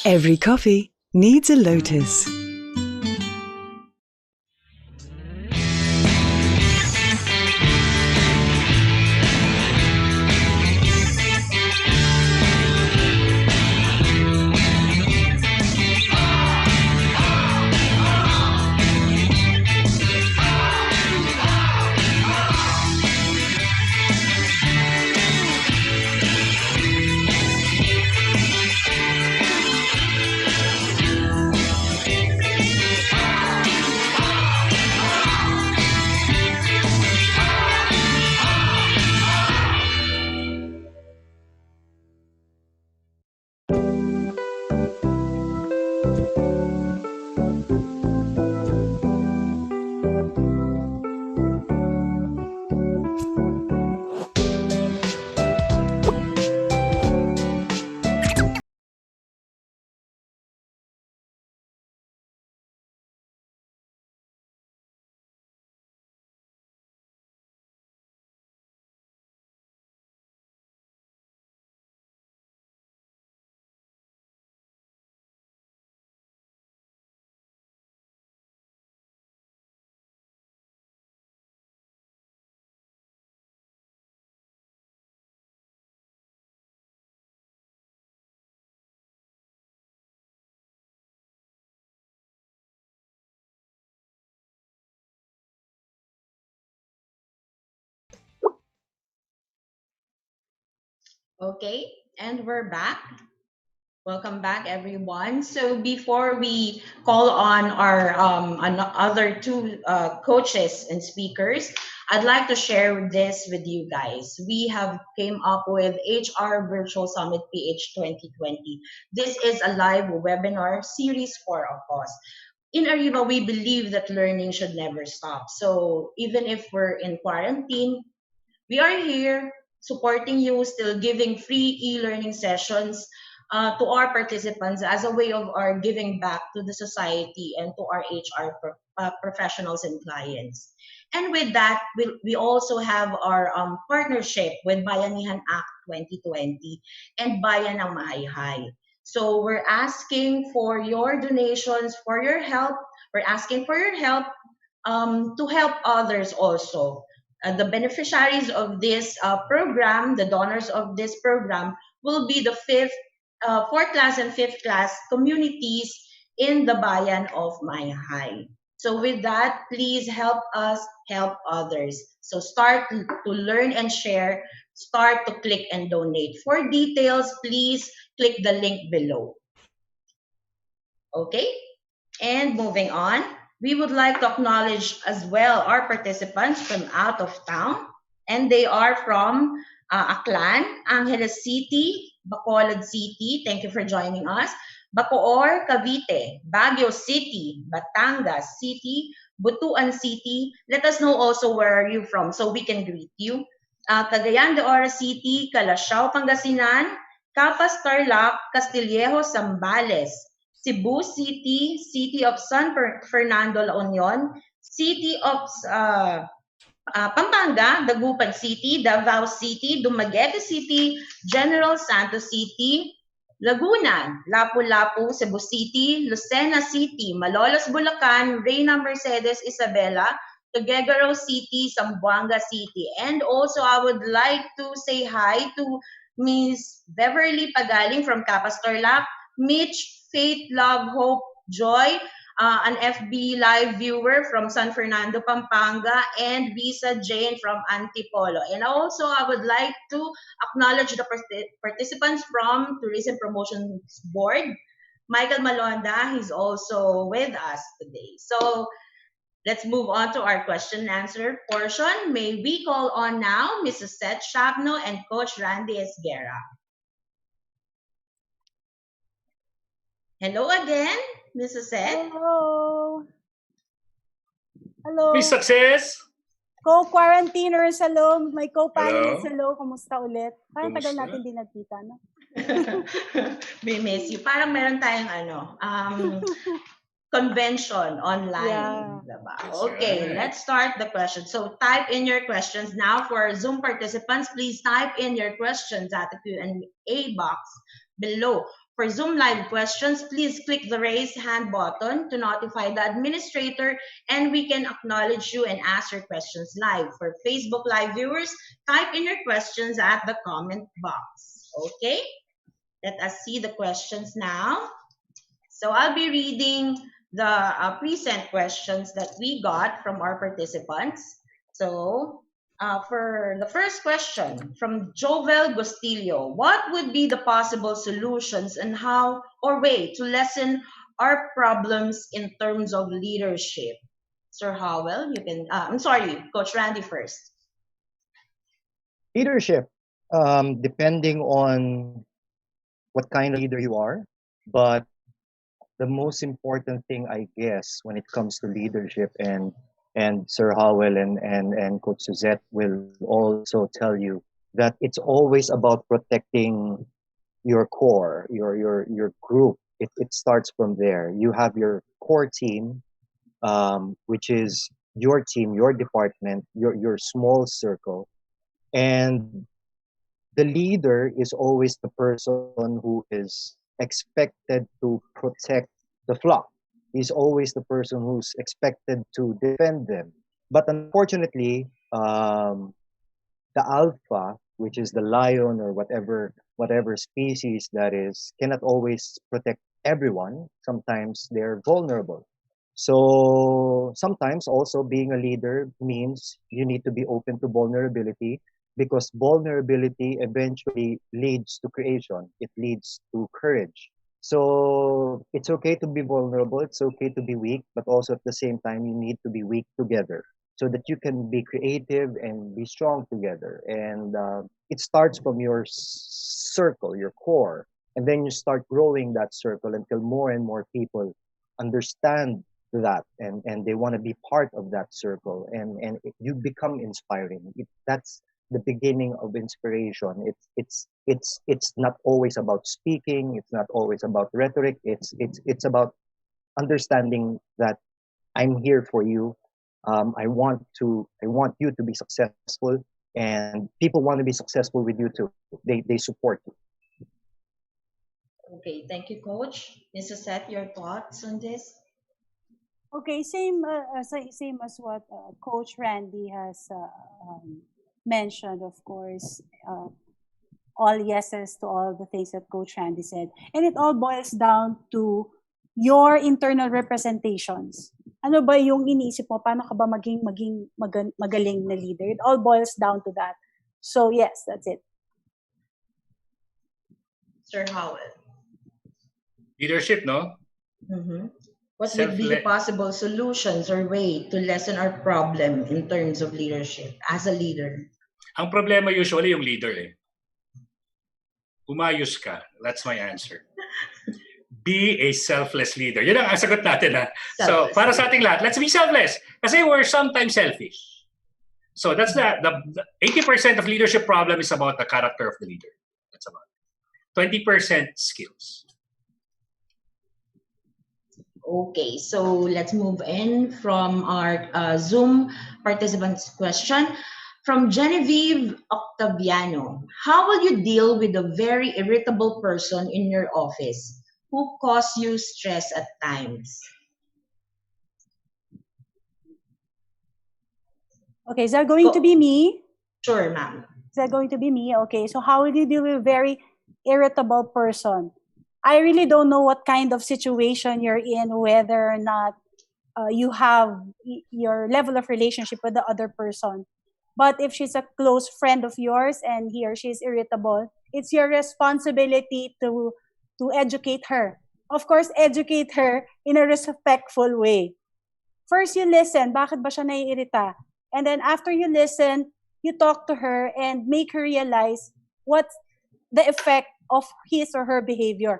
Every coffee needs a lotus. Okay, and we're back. Welcome back, everyone. So before we call on our other two coaches and speakers, I'd like to share this with you guys. We have came up with HR Virtual Summit PH 2020. This is a live webinar series for us. In Ariva, we believe that learning should never stop. So even if we're in quarantine, we are here supporting you, still giving free e-learning sessions to our participants as a way of our giving back to the society and to our professionals and clients. And with that, we also have our partnership with Bayanihan Act 2020 and Bayan ng Mahayhay. So we're asking for your donations, for your help. We're asking for your help to help others also. The beneficiaries of this program, the donors of this program, will be the fourth class and fifth class communities in the Bayan of Mayhay. So with that, please help us help others. So start to learn and share. Start to click and donate. For details, please click the link below. Okay? And moving on, we would like to acknowledge as well our participants from out of town. And they are from Aklan, Angeles City, Bacolod City. Thank you for joining us. Bacoor, Cavite, Baguio City, Batangas City, Butuan City. Let us know also where are you from so we can greet you. Cagayan de Oro City, Calasiao, Pangasinan, Capas, Tarlac, Castillejo, Zambales, Cebu City, City of San Fernando, La Union, City of Pampanga, Dagupan City, Davao City, Dumaguete City, General Santos City, Laguna, Lapu-Lapu, Cebu City, Lucena City, Malolos, Bulacan, Reyna Mercedes, Isabela, Tuguegarao City, Zamboanga City. And also, I would like to say hi to Miss Beverly Pagaling from Capas Tarlac, Mitch, Faith, Love, Hope, Joy, an FB live viewer from San Fernando, Pampanga, and Visa Jane from Antipolo. And also, I would like to acknowledge the participants from Tourism Promotions Board. Michael Malonda, he's also with us today. So let's move on to our question and answer portion. May we call on now Mrs. Suzette Siapno and Coach Randy Esguerra. Hello again, Mrs. Suzette. Hello. Hello. May success! Co-quarantiners, hello. May co-panelists, hello. Kumusta ulit? Parang tagal Kumusta? natin din nagkita, no? We miss you. Parang meron tayong convention online. Yeah. Diba? That's Okay, right. let's start the question. So type in your questions now. For our Zoom participants, please type in your questions at the Q&A box below. For Zoom live questions, please click the raise hand button to notify the administrator and we can acknowledge you and ask your questions live. For Facebook live viewers, type in your questions at the comment box. Okay? Let us see the questions now. So I'll be reading the present questions that we got from our participants. So for the first question from Jovel Gostillo, what would be the possible solutions and how or way to lessen our problems in terms of leadership? Sir Howell, you can, I'm sorry, Coach Randy first. Leadership, depending on what kind of leader you are, but the most important thing, I guess, when it comes to leadership, and Sir Howell and Coach Suzette will also tell you that it's always about protecting your core, your group. It starts from there. You have your core team, which is your team, your department, your small circle, and the leader is always the person who is expected to protect the flock. He's always the person who's expected to defend them. But unfortunately, the alpha, which is the lion or whatever species that is, cannot always protect everyone. Sometimes they're vulnerable. So sometimes also being a leader means you need to be open to vulnerability, because vulnerability eventually leads to creation. It leads to courage. So it's okay to be vulnerable, it's okay to be weak, but also at the same time, you need to be weak together so that you can be creative and be strong together. And it starts from your circle, your core, and then you start growing that circle until more and more people understand that, and they want to be part of that circle, and you become inspiring. That's the beginning of inspiration. It's not always about speaking, it's not always about rhetoric, it's about understanding that I'm here for you. I want you to be successful, and people want to be successful with you too. They support you. Okay, thank you, Coach. Mrs. Seth, your thoughts on this? Okay, same as what Coach Randy has mentioned, of course. All yeses to all the things that Coach Randy said. And it all boils down to your internal representations. Ano ba yung iniisip mo? Paano ka ba maging magaling na leader? It all boils down to that. So yes, that's it. Sir Howell. Leadership, no? Mm-hmm. What would be the possible solutions or way to lessen our problem in terms of leadership as a leader? Ang problema usually yung leader eh. Umayos ka. That's my answer. Be a selfless leader. Yun ang sagot natin ha. So, para sa ating lahat, let's be selfless. Kasi we're sometimes selfish. So that's the 80% of leadership problem is about the character of the leader. That's about it. 20% skills. Okay, so let's move in from our Zoom participants question. From Genevieve Octaviano, how will you deal with a very irritable person in your office who cause you stress at times? Okay, is that going to be me? Sure, ma'am. Is that going to be me? Okay, so how will you deal with a very irritable person? I really don't know what kind of situation you're in, whether or not you have your level of relationship with the other person. But if she's a close friend of yours and he or she is irritable, it's your responsibility to educate her. Of course, educate her in a respectful way. First, you listen. Bakit ba siya naiirita? And then after you listen, you talk to her and make her realize what's the effect of his or her behavior.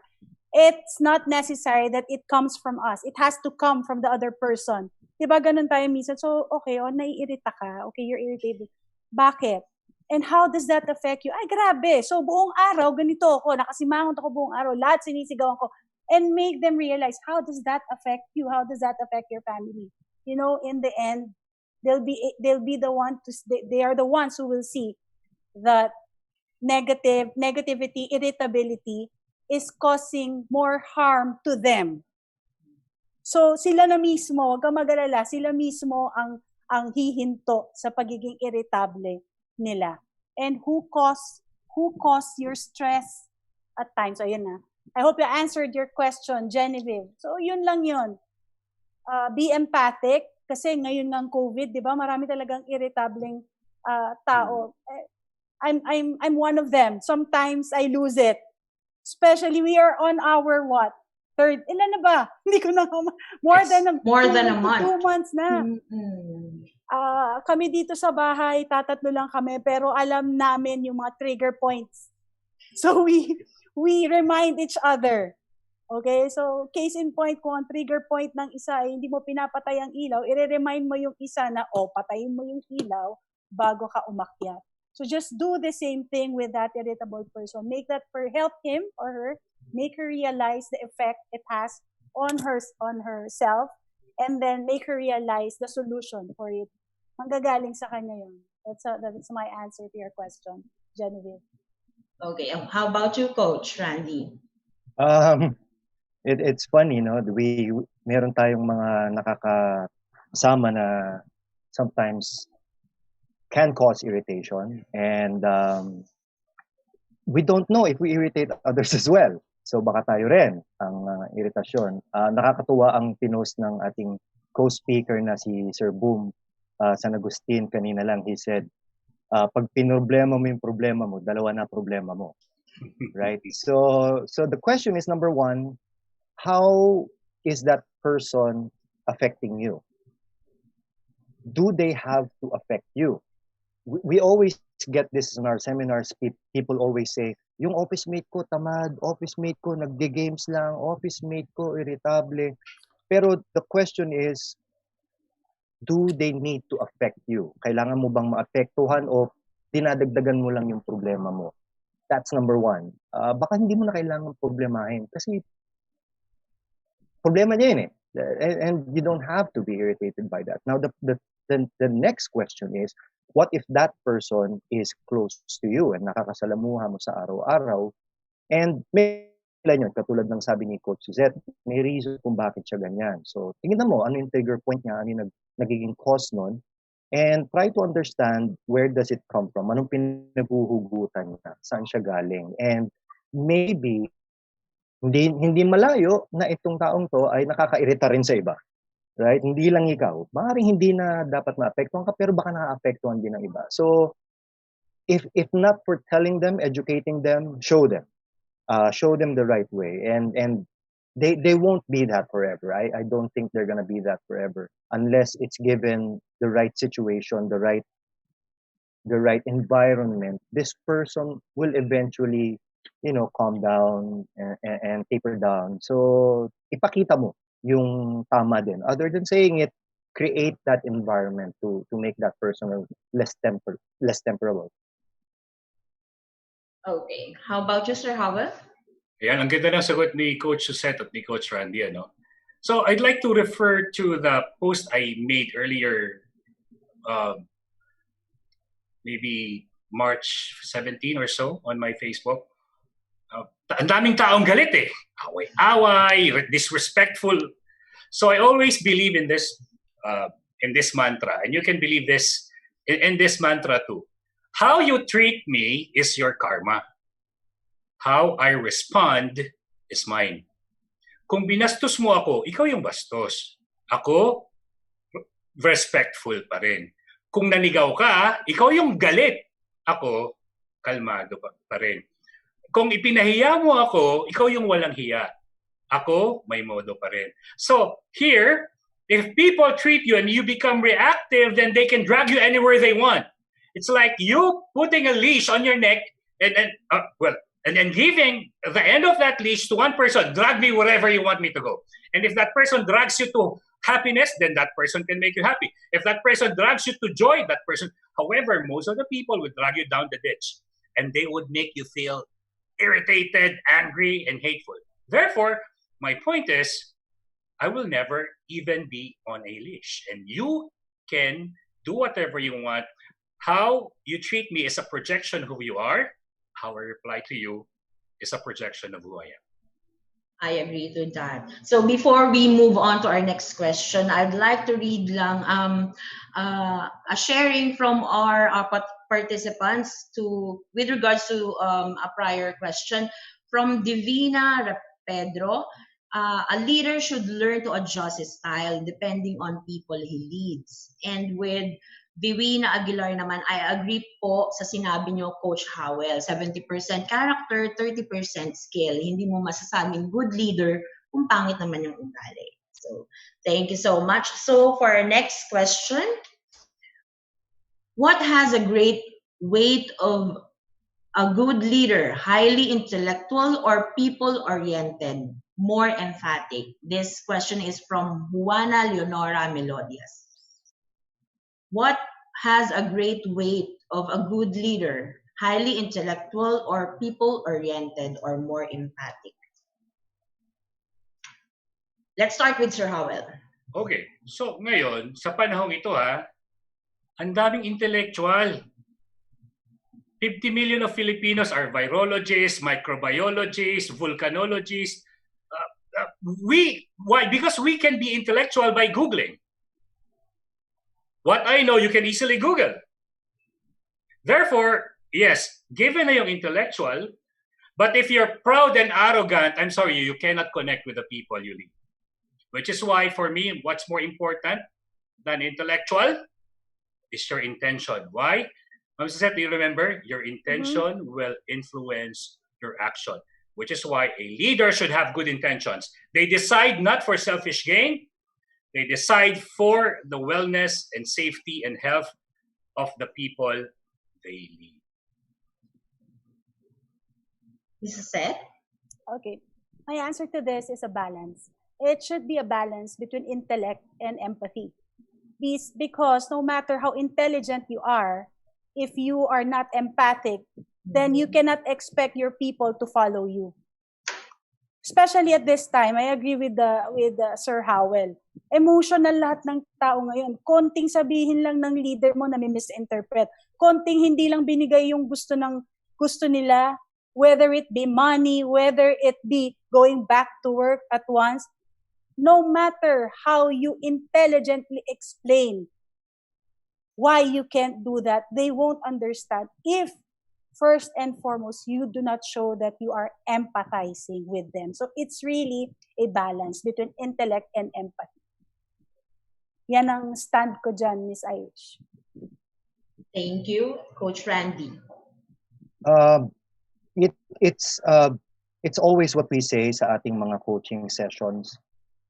It's not necessary that it comes from us. It has to come from the other person. Diba ganun tayo minsan? So, okay, naiirita ka. Okay, you're irritated. Bakit? And how does that affect you? Ay, grabe. So, buong araw, ganito ako. Nakasimangot ako buong araw. Lahat sinisigawan ko. and make them realize, how does that affect you? How does that affect your family? You know, in the end, they'll be the one to, they are the ones who will see that negativity, irritability is causing more harm to them. So sila na mismo, wag kang mag-alala, sila mismo ang hihinto sa pagiging irritable nila. And who caused your stress at times? So yun na. I hope you answered your question, Genevieve. So yun lang yun. Be empathic kasi ngayon ng COVID, 'di ba? Marami talagang irritableng tao. I'm one of them. Sometimes I lose it. Especially we are on our what? Third, ilan na ba? Hindi ko na more than a month. 2 months na. Kami dito sa bahay, tatatlo lang kami, pero alam namin yung mga trigger points. So we remind each other. Okay? So case in point, kung ang trigger point ng isa ay hindi mo pinapatay ang ilaw, i-remind mo yung isa na, patayin mo yung ilaw bago ka umakyat. So just do the same thing with that irritable person. Help him or her, make her realize the effect it has on herself, and then make her realize the solution for it. Manggagaling sa kanya yun. That's my answer to your question, Genevieve. Okay, how about you, Coach Randy? It's funny, no? Meron tayong mga nakakasama na sometimes can cause irritation, and we don't know if we irritate others as well. So baka tayo rin ang iritasyon. Nakakatuwa ang pinost ng ating co-speaker na si Sir Boom San Agustin kanina lang. He said, pag pinoblema mo yung problema mo, dalawa na problema mo. Right? So the question is, number one, how is that person affecting you? Do they have to affect you? We always get this in our seminars. People always say, yung office mate ko tamad, office mate ko nagge-games lang, office mate ko irritable. Pero the question is, do they need to affect you? Kailangan mo bang maapektuhan o dinadagdagan mo lang yung problema mo? That's number one. Baka hindi mo na kailangan problemahin kasi problema niya yun eh. And you don't have to be irritated by that. Now, the next question is, what if that person is close to you and nakakasalamuha mo sa araw-araw, and may yun, katulad ng sabi ni Coach Suzette, may reason kung bakit siya ganyan. So, tingnan mo, ano yung trigger point niya, ano yung nagiging cause nun, and try to understand where does it come from, anong pinaguhugutan niya, saan siya galing, and maybe, hindi malayo na itong taong to ay nakakairita rin sa iba. Right? Hindi lang ikaw. Maaaring hindi na dapat maapektuhan ka, pero baka naaapektuhan din ng iba. So, if not for telling them, educating them, show them. Show them the right way. And they won't be that forever. I don't think they're gonna be that forever unless it's given the right situation, the right environment. This person will eventually, calm down and taper down. So, ipakita mo yung tama din. Other than saying it, create that environment to make that person less temperable. Okay. How about you, Sir Howell? Ayan, ang ganda ng sagot ni Coach Suzette at ni Coach Randy. So I'd like to refer to the post I made earlier, maybe March 17 or so on my Facebook. Ang daming taong galit eh. Away-away, disrespectful. So I always believe in this mantra, and you can believe this in this mantra too. How you treat me is your karma. How I respond is mine. Kung binastos mo ako, ikaw yung bastos. Ako, respectful pa rin. Kung nanigaw ka, ikaw yung galit. Ako, kalmado pa rin. Kung ipinahiya mo ako, ikaw yung walang hiya. Ako, may modo pa rin. So, here, if people treat you and you become reactive, then they can drag you anywhere they want. It's like you putting a leash on your neck and giving the end of that leash to one person, drag me wherever you want me to go. And if that person drags you to happiness, then that person can make you happy. If that person drags you to joy, that person, however, most of the people would drag you down the ditch. And they would make you feel irritated, angry, and hateful. Therefore, my point is, I will never even be on a leash. And you can do whatever you want. How you treat me is a projection of who you are. How I reply to you is a projection of who I am. I agree to that. So before we move on to our next question, I'd like to read lang a sharing from our participants with regards to a prior question from Divina Pedro. A leader should learn to adjust his style depending on people he leads. And with Divina Aguilar naman, I agree po sa sinabi niyo, Coach Howell. 70% character, 30% skill. Hindi mo masasabing good leader kung pangit naman yung ugali. So, thank you so much. So, for our next question, what has a great weight of a good leader? Highly intellectual or people-oriented? More emphatic. This question is from Juana Leonora Melodias. What has a great weight of a good leader? Highly intellectual or people-oriented or more empathic? Let's start with Sir Howell. Okay. So ngayon, sa panahong ito ang daming intellectual. 50 million of Filipinos are virologists, microbiologists, volcanologists. Why? Because we can be intellectual by Googling. What I know, you can easily Google. Therefore, yes, given na yung intellectual, but if you're proud and arrogant, I'm sorry, you cannot connect with the people you lead. Which is why, for me, what's more important than intellectual is your intention. Why? Ma'am Suzette, do you remember? Your intention will influence your action. Which is why a leader should have good intentions. They decide not for selfish gain. They decide for the wellness and safety and health of the people they lead. Suzette? Okay. My answer to this is a balance. It should be a balance between intellect and empathy. Because no matter how intelligent you are, if you are not empathic, then you cannot expect your people to follow you. Especially at this time, I agree with Sir Howell. Emotional lahat ng tao ngayon. Konting sabihin lang ng leader mo na may misinterpret. Konting hindi lang binigay yung gusto nila, whether it be money, whether it be going back to work at once. No matter how you intelligently explain why you can't do that, they won't understand if first and foremost, you do not show that you are empathizing with them. So it's really a balance between intellect and empathy. Yan ang stand ko dyan, Miss Irish. Thank you. Coach Randy. It's always what we say sa ating mga coaching sessions.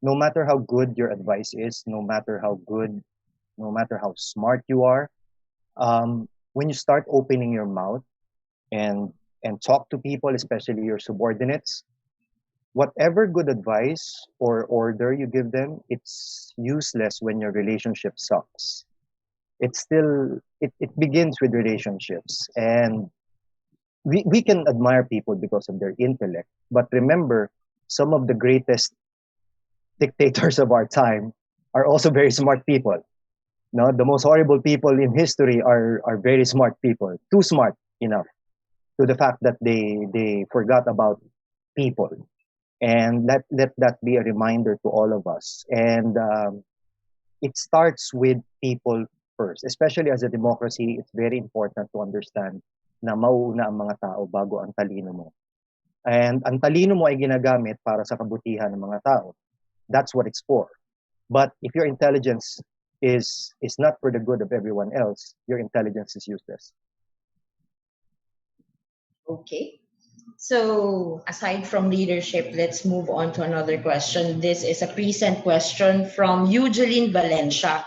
No matter how good your advice is, no matter how smart you are, when you start opening your mouth and talk to people, especially your subordinates, whatever good advice or order you give them, it's useless when your relationship sucks. It begins with relationships, and we can admire people because of their intellect, but remember, some of the greatest dictators of our time are also very smart people. No, the most horrible people in history are very smart people, too smart enough to the fact that they forgot about people. And let that be a reminder to all of us. And it starts with people first. Especially as a democracy, it's very important to understand na mauuna ang mga tao bago ang talino mo. And ang talino mo ay ginagamit para sa kabutihan ng mga tao. That's what it's for. But if your intelligence is not for the good of everyone else, your intelligence is useless. Okay. So, aside from leadership, let's move on to another question. This is a present question from Eugeline Valencia.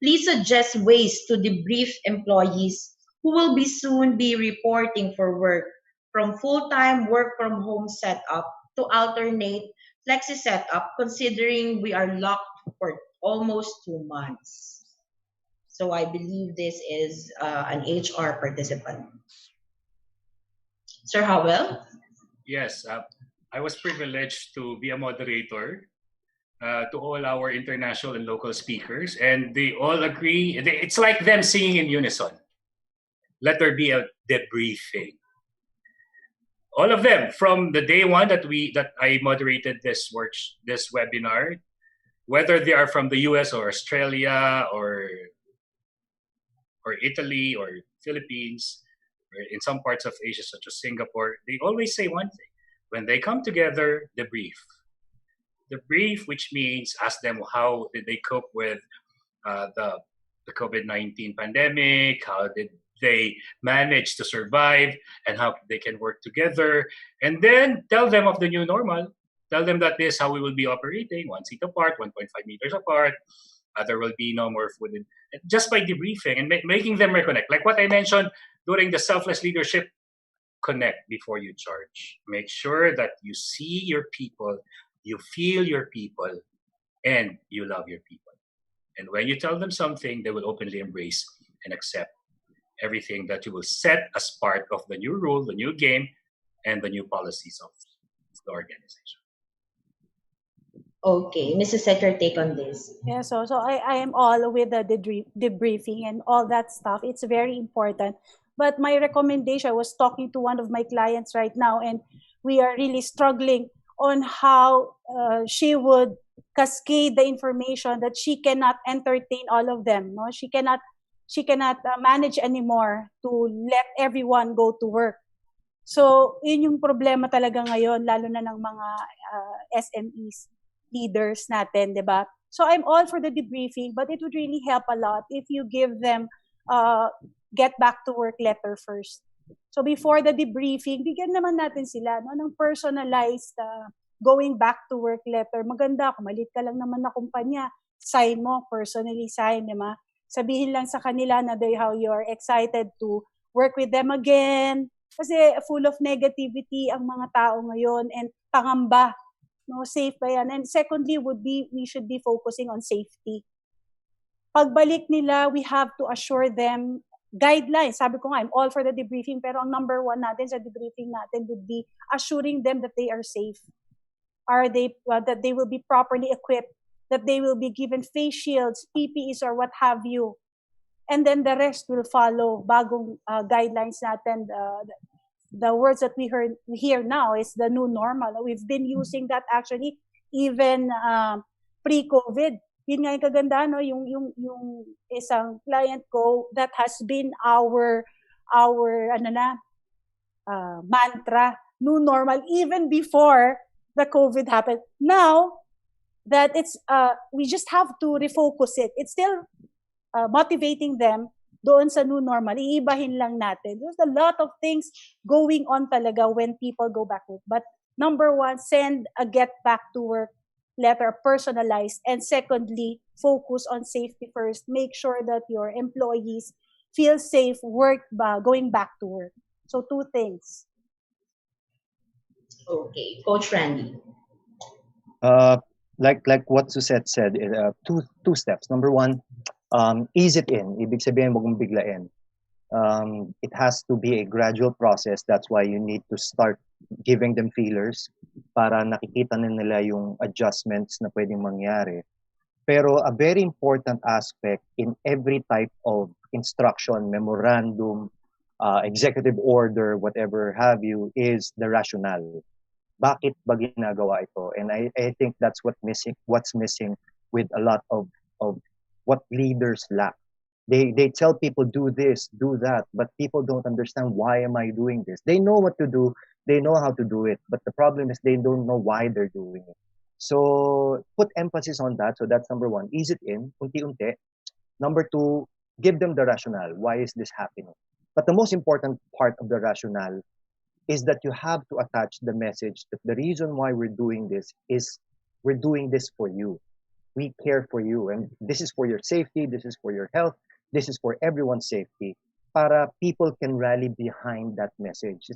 Please suggest ways to debrief employees who will soon be reporting for work, from full-time work from home setup to alternate flexi setup, considering we are locked for almost 2 months. So I believe this is an HR participant. Sir Howell? Yes, I was privileged to be a moderator to all our international and local speakers, and they all agree. It's like them singing in unison. Let there be a debriefing. All of them, from the day one that I moderated this webinar, whether they are from the U.S. or Australia or Italy or Philippines, or in some parts of Asia such as Singapore, they always say one thing: when they come together, debrief. Debrief, which means ask them how did they cope with the COVID-19 pandemic, how did they manage to survive, and how they can work together, and then tell them of the new normal. Tell them that this is how we will be operating: 1 seat apart, 1.5 meters apart. There will be no more food. Just by debriefing and making them reconnect. Like what I mentioned during the selfless leadership, connect before you charge. Make sure that you see your people, you feel your people, and you love your people. And when you tell them something, they will openly embrace and accept everything that you will set as part of the new rule, the new game, and the new policies of the organization. Okay, Mrs. Set, your take on this. Yeah, so I am all with the debriefing and all that stuff. It's very important. But my recommendation, I was talking to one of my clients right now, and we are really struggling on how she would cascade the information that she cannot entertain all of them. No, she cannot manage anymore to let everyone go to work. So yun yung problema talaga ngayon, lalo na ng mga SMEs leaders natin, di ba? So I'm all for the debriefing, but it would really help a lot if you give them get back to work letter first. So before the debriefing, bigyan naman natin sila ng personalized going back to work letter. Maganda, kumalit ka lang naman na kumpanya, sign mo, personally sign, di ba? Sabihin lang sa kanila na how you're excited to work with them again. Kasi full of negativity ang mga tao ngayon and pangamba. No, safe ba yan? And secondly we should be focusing on safety. Pagbalik nila, we have to assure them guidelines. Sabi ko nga, I'm all for the debriefing, pero ang number one natin sa debriefing natin would be assuring them that they are safe. That they will be properly equipped, that they will be given face shields, PPEs, or what have you. And then the rest will follow. Bagong guidelines natin, the words that we hear now is the new normal. We've been using that actually even pre-COVID. Yun nga yung kaganda, no? Yung isang client ko that has been our mantra, new normal, even before the COVID happened. Now that it's we just have to refocus it. It's still motivating them doon sa new normal. Iibahin lang natin. There's a lot of things going on talaga when people go back to work. But number one, send a get back to work letter, personalized. And secondly, focus on safety first. Make sure that your employees feel safe going back to work. So 2 things. Okay, Coach Randy. Like what Suzette said, two steps. Number one, ease it in. Ibig sabihin, wag mong biglain. It has to be a gradual process. That's why you need to start giving them feelers para nakikita na nila yung adjustments na pwedeng mangyari. Pero a very important aspect in every type of instruction, memorandum, executive order, whatever have you, is the rationale. Bakit ba ginagawa ito? And I think that's what's missing with a lot of what leaders lack. They tell people do this, do that, but people don't understand why am I doing this. They know what to do, they know how to do it, but the problem is they don't know why they're doing it. So put emphasis on that. So that's number one. Ease it in, unti-unti. Number two, give them the rationale. Why is this happening? But the most important part of the rationale is that you have to attach the message that the reason why we're doing this is we're doing this for you. We care for you, and this is for your safety, this is for your health, this is for everyone's safety, para people can rally behind that message.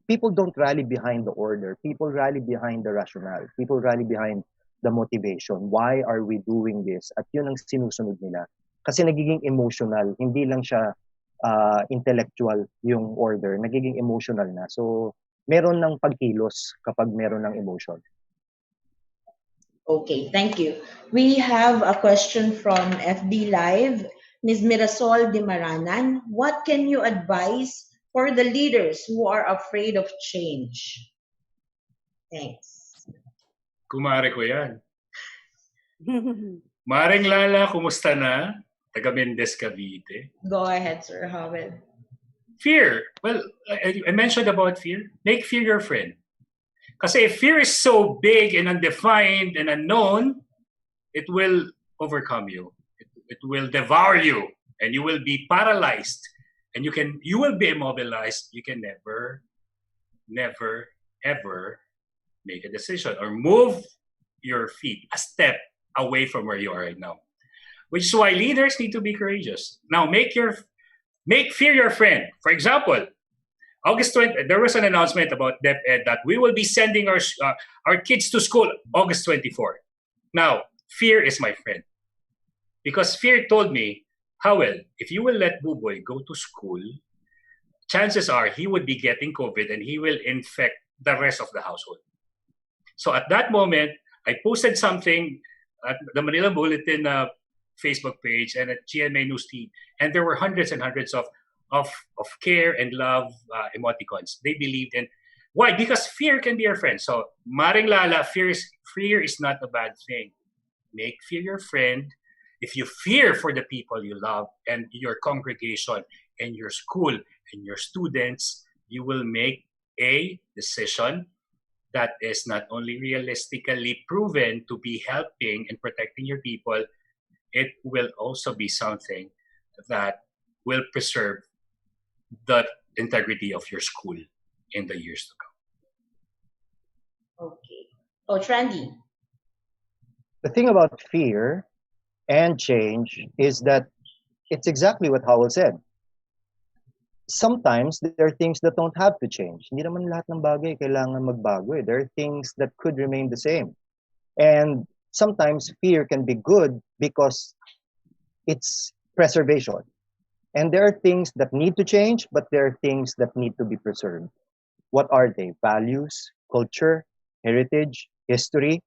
People don't rally behind the order, people rally behind the rationale, people rally behind the motivation. Why are we doing this? At yun ang sinusunod nila. Kasi nagiging emotional, hindi lang siya intellectual yung order, nagiging emotional na. So meron ng pagkilos kapag meron ng emotion. Okay, thank you. We have a question from FB Live. Ms. Mirasol de Maranan, what can you advise for the leaders who are afraid of change? Thanks. Kumare ko yan. Maring Lala, kumusta na? Taga Mendez, Cavite. Go ahead, Sir Howell. Fear. Well, I mentioned about fear. Make fear your friend. Kasi if fear is so big and undefined and unknown, it will overcome you. It will devour you, and you will be paralyzed, and you will be immobilized. You can never, ever make a decision or move your feet a step away from where you are right now. Which is why leaders need to be courageous. Now, make fear your friend. For example, August 20, there was an announcement about DepEd that we will be sending our kids to school August 24. Now, fear is my friend. Because fear told me, Howell, if you will let Buboy go to school, chances are he would be getting COVID and he will infect the rest of the household. So at that moment, I posted something at the Manila Bulletin Facebook page and at GMA News Team, and there were hundreds and hundreds of care and love emoticons. They believed in. Why? Because fear can be your friend. So, Maring Lala, fear is not a bad thing. Make fear your friend. If you fear for the people you love and your congregation and your school and your students, you will make a decision that is not only realistically proven to be helping and protecting your people, it will also be something that will preserve the integrity of your school in the years to come. Okay. Coach Randy. The thing about fear and change is that it's exactly what Howell said. Sometimes there are things that don't have to change. Hindi naman lahat ng bagay kailangan magbago. There are things that could remain the same. And sometimes fear can be good because it's preservation. And there are things that need to change, but there are things that need to be preserved. What are they? Values, culture, heritage, history.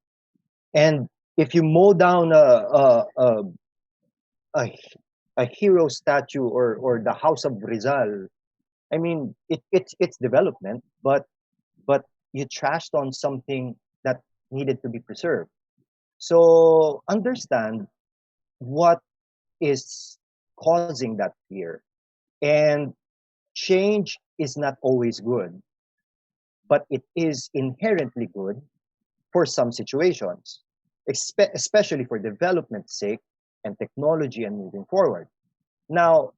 And if you mow down a hero statue or the House of Rizal, I mean, it's development, but you trashed on something that needed to be preserved. So understand what is causing that fear. And change is not always good, but it is inherently good for some situations, especially for development's sake and technology and moving forward. Now,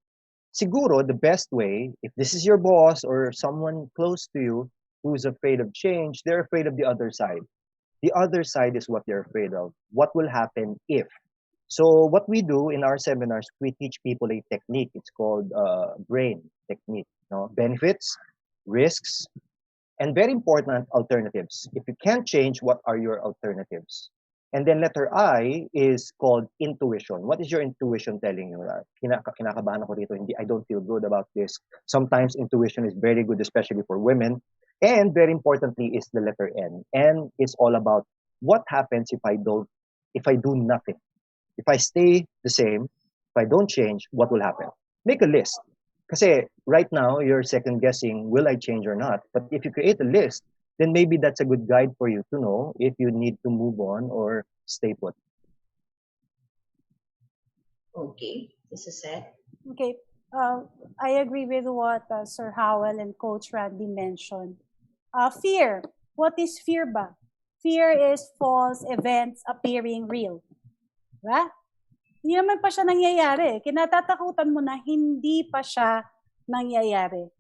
siguro the best way, if this is your boss or someone close to you who's afraid of change, they're afraid of the other side. The other side is what they're afraid of. What will happen if? So what we do in our seminars, we teach people a technique. It's called BRAIN technique. Benefits, risks, and very important, alternatives. If you can't change, what are your alternatives? And then letter I is called intuition. What is your intuition telling you? Kinakabahan ako dito. I don't feel good about this. Sometimes intuition is very good, especially for women. And very importantly is the letter N. N is all about what happens if I do nothing. If I stay the same, if I don't change, what will happen? Make a list. Kasi right now, you're second guessing, will I change or not? But if you create a list, then maybe that's a good guide for you to know if you need to move on or stay put. Okay, this is it. Okay, I agree with what Sir Howell and Coach Randy mentioned. Fear. What is fear ba? Fear is false events appearing real. Diba? Hindi naman pa siya nangyayari. Kinatatakutan mo na hindi pa siya nangyayari.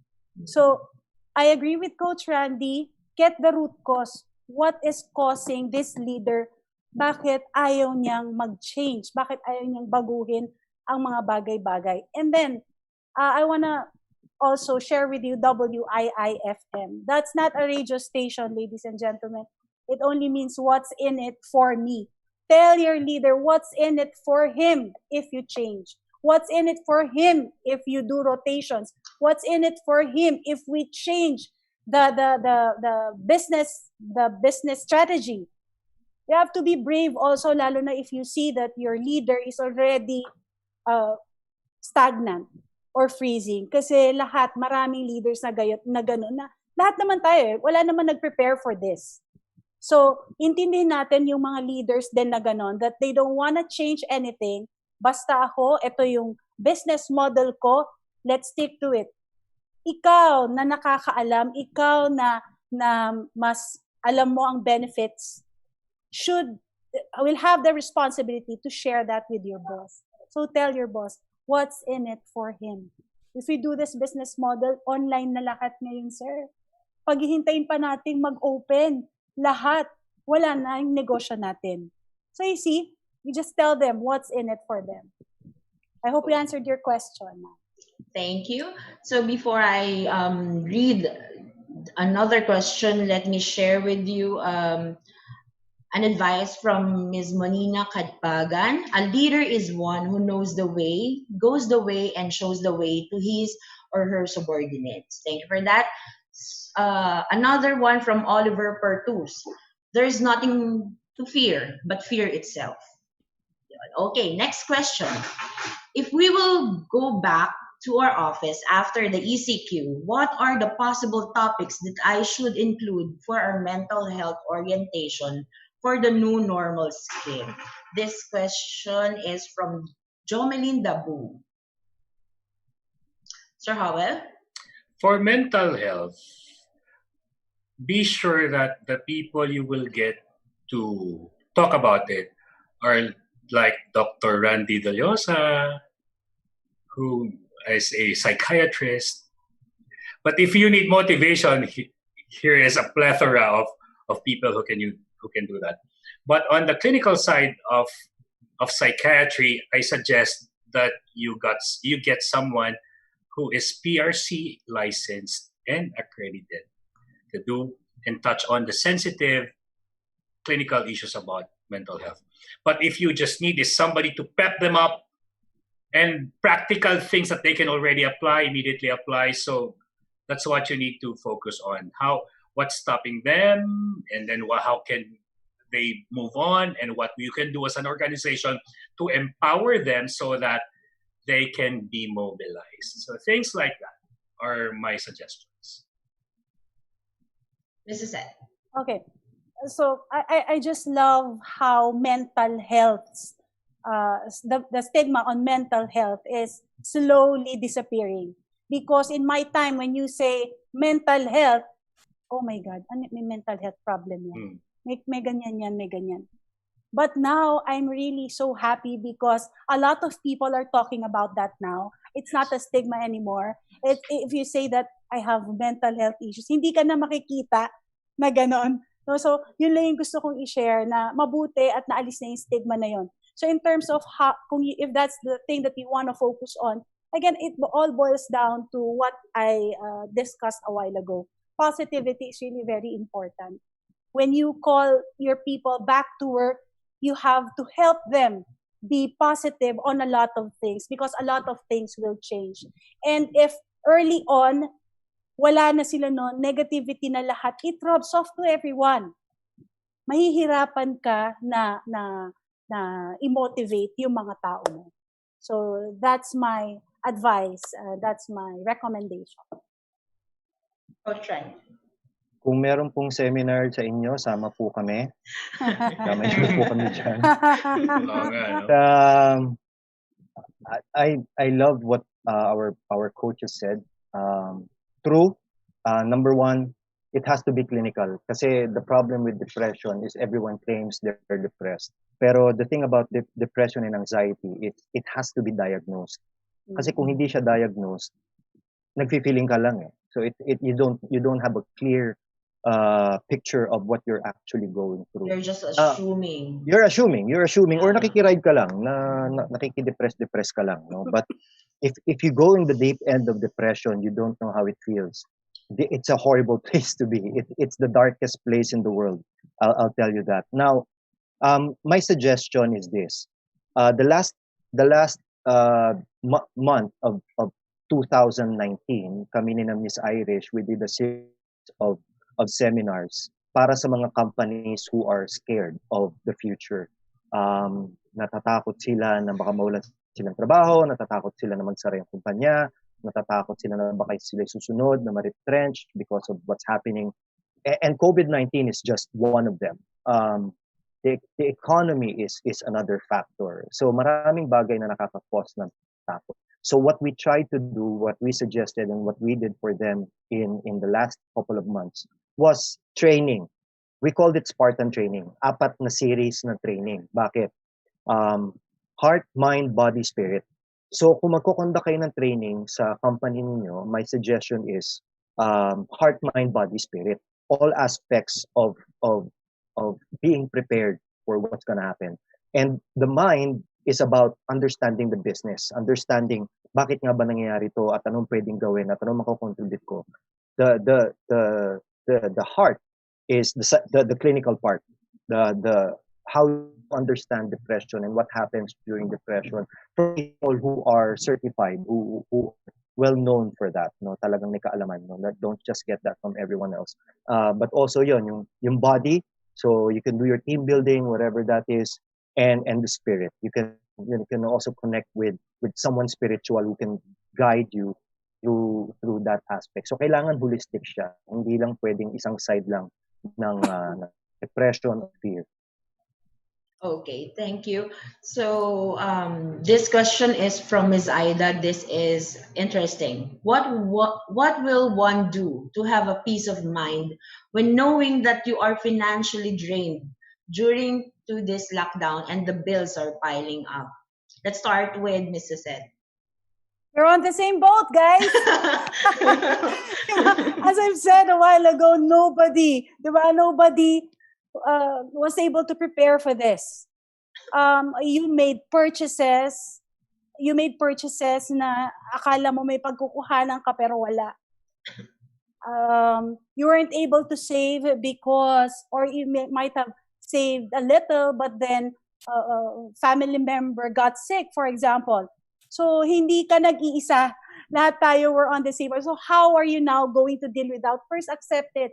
So, I agree with Coach Randy. Get the root cause. What is causing this leader? Bakit ayaw niyang mag-change? Bakit ayaw niyang baguhin ang mga bagay-bagay? And then, I wanna also share with you WIIFM. That's not a radio station, ladies and gentlemen. It only means what's in it for me. Tell your leader what's in it for him if you change. What's in it for him if you do rotations. What's in it for him if we change the business strategy. You have to be brave also, lalo na if you see that your leader is already stagnant or freezing. Kasi maraming leaders na gano'n na lahat naman tayo wala naman nag-prepare for this. So, intindihin natin yung mga leaders din na gano'n, that they don't wanna change anything. Basta ako, ito yung business model ko, let's stick to it. Ikaw na nakakaalam, ikaw na mas alam mo ang benefits, will have the responsibility to share that with your boss. So tell your boss, what's in it for him? If we do this business model, online na lahat ngayon, sir. Paghihintayin pa natin mag-open, lahat, wala na yung negosyo natin. So you see, you just tell them what's in it for them. I hope we answered your question. Thank you. So before I read another question, let me share with you an advice from Ms. Monina Kadpagan. A leader is one who knows the way, goes the way, and shows the way to his or her subordinates. Thank you for that. Another one from Oliver Pertus. There's nothing to fear but fear itself. Okay, next question. If we will go back to our office after the ECQ, what are the possible topics that I should include for our mental health orientation for the new normal scheme? This question is from Jomelyn Dabu. Sir Howell? For mental health, be sure that the people you will get to talk about it are like Dr. Randy Deliosa, who is a psychiatrist. But if you need motivation, here is a plethora of people who can do that. But on the clinical side of psychiatry, I suggest that you get someone who is PRC licensed and accredited to do and touch on the sensitive clinical issues about mental health. But if you just need is somebody to pep them up and practical things that they can already immediately apply. So that's what you need to focus on. What's stopping them, and then how can they move on, and what you can do as an organization to empower them so that they can be mobilized. So things like that are my suggestions. Mrs. Ed. Okay. So I just love how mental health, the stigma on mental health is slowly disappearing. Because in my time, when you say mental health, oh my God, may mental health problem yan. May ganyan yan, may ganyan. But now, I'm really so happy because a lot of people are talking about that now. It's not a stigma anymore. If you say that I have mental health issues, hindi ka na makikita na ganon. No? So, yun lang yung gusto kong i-share na mabuti at naalis na yung stigma na yun. So, in terms of if that's the thing that you want to focus on, again, it all boils down to what I discussed a while ago. Positivity is really very important. When you call your people back to work, you have to help them be positive on a lot of things because a lot of things will change. And if early on, wala na sila noon, negativity na lahat, it rubs off to everyone. Mahihirapan ka na i-motivate yung mga tao mo. So that's my advice. That's my recommendation. Coach Ren. Kung meron pong seminar sa inyo, sama po kami. Sama niyo po kami dyan. I love what our coaches said. True. Number one, it has to be clinical. Kasi the problem with depression is everyone claims they're depressed. Pero the thing about depression and anxiety, it has to be diagnosed. Kasi kung hindi siya diagnosed, nagfi-feeling ka lang eh. So you don't have a clear picture of what you're actually going through. You're just assuming. You're assuming or nakikiride ka lang na nakikidepress ka lang, no? But if you go in the deep end of depression, you don't know how it feels. It's a horrible place to be. It's the darkest place in the world. I'll tell you that. Now, my suggestion is this: the last month of 2019, kami ni na Miss Irish, we did a of seminars para sa mga companies who are scared of the future. Natatakot sila na baka mawalan silang trabaho, natatakot sila na magsara yung kumpanya, natatakot sila na baka sila susunod na ma-retrench because of what's happening. And COVID-19 is just one of them. The economy is another factor. So maraming bagay na nakaka-cause ng takot. So what we tried to do, what we suggested, and what we did for them in the last couple of months was training. We called it Spartan training. 4 na series na training. Bakit? Heart, mind, body, spirit. So kung magkukonduct kayo ng training sa company ninyo, my suggestion is heart, mind, body, spirit. All aspects of being prepared for what's going to happen. And the mind is about understanding the business, understanding bakit nga ba nangyayari to at anong pwedeng gawin at anong makocontribute ko. The heart is the clinical part. The how to understand depression and what happens during depression for people who are certified, who well known for that, no, talagang may kaalaman, no, don't just get that from everyone else. But also yung body, so you can do your team building, whatever that is, and the spirit. You can also connect with someone spiritual who can guide you through that aspect. So kailangan holistic siya, hindi lang pwedeng isang side lang ng depression or fear. Okay, thank you. So this question is from Ms. Aida. This is interesting. What will one do to have a peace of mind when knowing that you are financially drained during to this lockdown and the bills are piling up? Let's start with Ms. Suzette. We're on the same boat, guys. As I've said a while ago, nobody was able to prepare for this. You made purchases na akala mo may pagkukuhanan ka pero wala. You weren't able to save because, or you might have saved a little, but then family member got sick, for example. So hindi ka nag-iisa. Lahat tayo were on the same boat. So how are you now going to deal with that? First, accept it.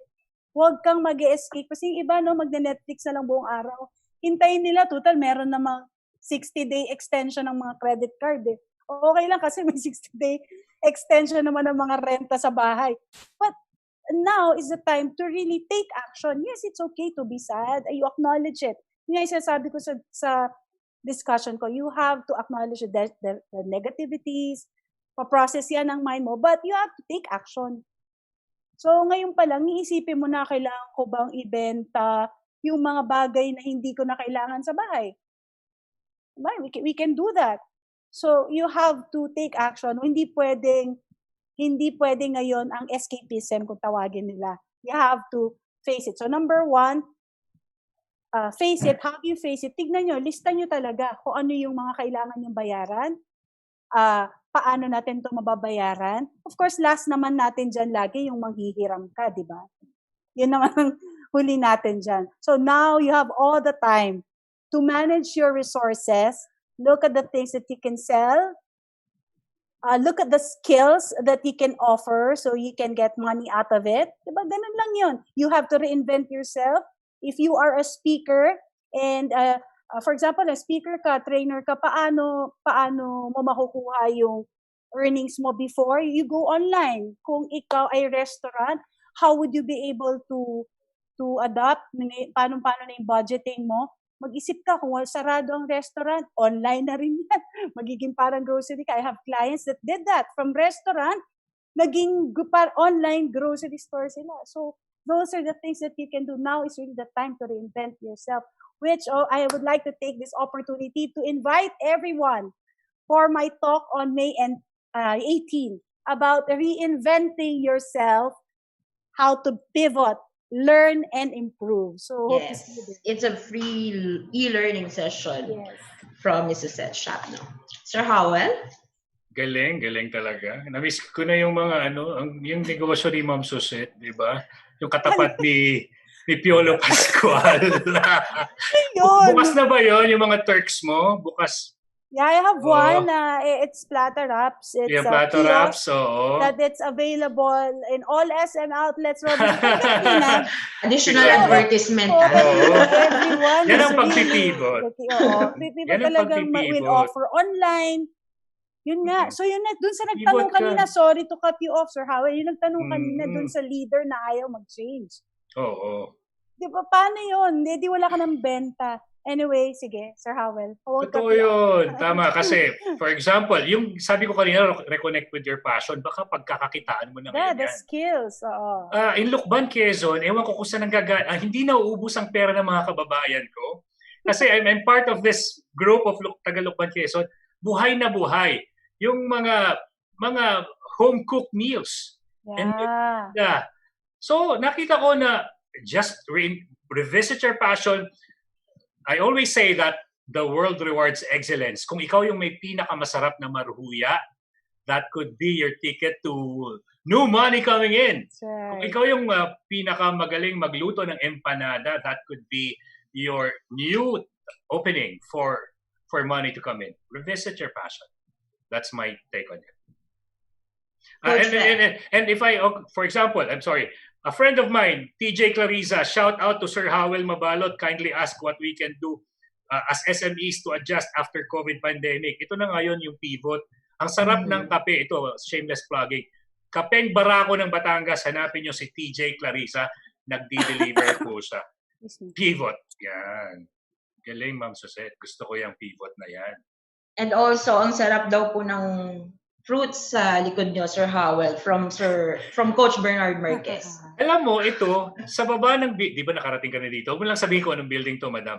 Huwag kang mag-escape. Kasi yung iba, no, magne-Netflix na lang buong araw. Hintayin nila, total, meron namang 60-day extension ng mga credit card. Eh. Okay lang kasi may 60-day extension naman ng mga renta sa bahay. But now is the time to really take action. Yes, it's okay to be sad. You acknowledge it. Yung sabi ko sa discussion ko, you have to acknowledge the negativities, pa-process yan ng mind mo, but you have to take action. So, ngayon pa lang, iisipin mo na kailangan ko bang ibenta yung mga bagay na hindi ko na kailangan sa bahay. We can do that. So, you have to take action. Hindi pwedeng ngayon ang escapism kung tawagin nila. You have to face it. So, number 1, face it. How do you face it? Tignan nyo, lista nyo talaga kung ano yung mga kailangan yung bayaran. Paano natin ito mababayaran? Of course, last naman natin dyan lagi yung manghihiram ka, di ba? Yun naman ang huli natin dyan. So now you have all the time to manage your resources, look at the things that you can sell, look at the skills that you can offer so you can get money out of it. Diba? Ganun lang yun. You have to reinvent yourself. If you are a speaker and for example, a speaker ka, trainer ka, paano mo makukuha yung earnings mo before you go online? Kung ikaw ay restaurant, how would you be able to adapt? Paano na yung budgeting mo? Mag-isip ka, kung sarado ang restaurant, online na rin yan. Magiging parang grocery ka. I have clients that did that. From restaurant, naging online grocery store sila. So, those are the things that you can do. Now is really the time to reinvent yourself. Which I would like to take this opportunity to invite everyone for my talk on May 18 about reinventing yourself, how to pivot, learn, and improve. So yes, it's a free e-learning session from Mrs. Siapno. Sir Howell? Galing talaga. Na-miss ko na yung mga yung negosyo ni Ma'am Suzette, di ba? Yung katapat ni Piolo Pascual. Bukas na ba yon yung mga Turks mo? Bukas Yeah, I have Oo. one. It's Platter Wraps. It's Yung a plato wraps, kiosk oo. that it's available in all SM outlets. Well, definitely na. Additional Siguro. advertisement. So that Oo. everyone Yan is ang really pagpipivot. looking. Oo. People Yan ang talagang will pagpipivot. offer online. Yun nga. Mm. So yun na, dun sa Pivot nagtanong ka. kanina, sorry to cut you off, Sir Howell. Yung nagtanong kanina dun Mm. sa leader na ayaw mag-change. Oo. Di ba, paano yun? Di wala ka ng benta. Anyway, sige, Sir Howell. I won't cut Totoo you off. yun. Tama. Kasi, for example, yung sabi ko kanina, reconnect with your passion, baka pagkakakitaan mo na Yeah, ngayon the yan. skills. Oo. In Lukban, Quezon, ewan ko kung saan hindi nauubos ang pera ng mga kababayan ko. Kasi I'm part of this group of taga Lukban, Quezon. Buhay na buhay. Yung mga home-cooked meals. Yeah. So, nakita ko na just revisit your passion. I always say that the world rewards excellence. Kung ikaw yung may pinakamasarap na marhuya, that could be your ticket to new money coming in. Right. Kung ikaw yung pinakamagaling magluto ng empanada, that could be your new opening for money to come in. Revisit your passion. That's my take on it. And if for example, I'm sorry, a friend of mine, TJ Clariza, shout out to Sir Howell Mabalot, kindly ask what we can do as SMEs to adjust after COVID pandemic. Ito na ngayon yung pivot. Ang sarap ng kape, ito, shameless plugging. Kapeng Barako ng Batangas, hanapin nyo si TJ Clariza, nagdi-deliver po siya. Pivot. Yan. Galing, Ma'am Suzette. Gusto ko yung pivot na yan. And also, ang sarap daw po ng fruits sa likod nyo, Sir Howell, from Coach Bernard Marquez. Alam mo, ito, sa baba ng, di ba nakarating ka na dito? Huwag mo lang sabihin ko anong building to, madam.